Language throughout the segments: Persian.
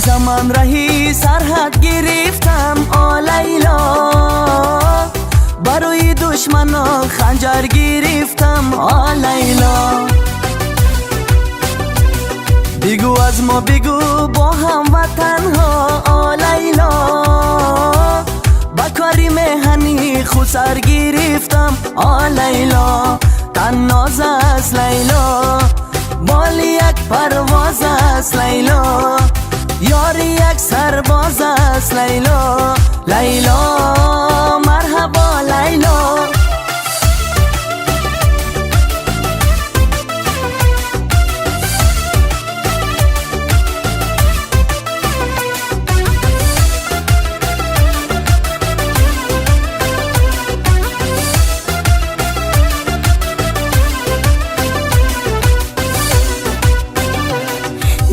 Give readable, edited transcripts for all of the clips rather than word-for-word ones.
زمان رهی سرحد گرفتم لیلا، برای دشمنان خنجر گرفتم لیلا. بگو از ما بگو با هم وطن ها لیلا، با کاری مهنی خود سر گرفتم لیلا. تن ناز است لیلا، بال یک پرواز است لیلا، یار یک سرباز است لیلا. لیلا مرحبا لیلا.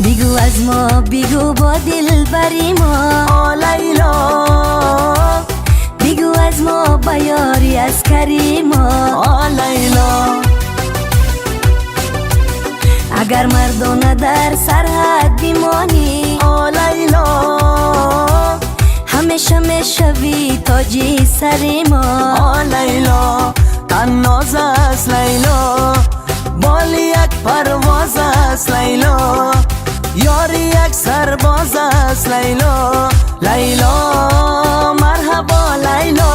بگو از ما بگو با دل بری ما لیلا، بگو از ما با یاری از کریما لیلا. اگر مردانه در سرحد بیمانی لیلا، همیشه میشوی تاجی سر ما لیلا. تن ناز است لیلا، بال یک پرواز است لیلا، یار یک سرباز است لیلا. لیلا مرحبا لیلا.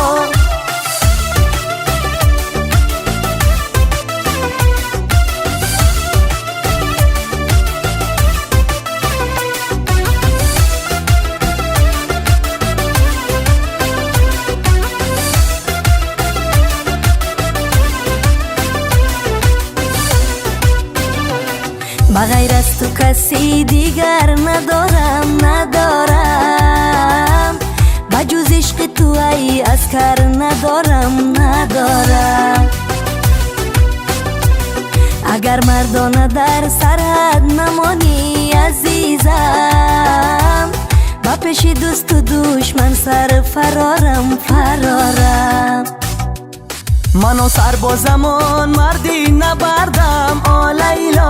بغیر از تو کسی دیگر ندارم ندارم، بجز عشق تو ای عسکر ندارم ندارم. اگر مردانه در سرحد نمانی عزیزم، با پیش دوست و دشمن سر فرارم فرارم. منو سربازمان مردی نبردم لیلا،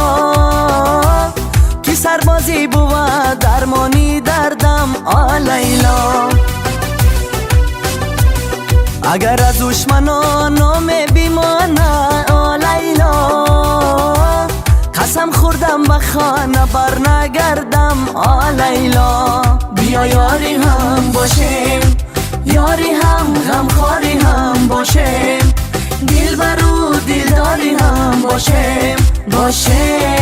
کی سربازی بود درمانی دردم لیلا. اگر از دشمنان نام بیمانه لیلا، قسم خوردم به خانه بر نگردم لیلا. بیا یاری هم باشیم، یاری هم غمخواری هم باشیم، دل برو دلداری هم باشیم باشیم.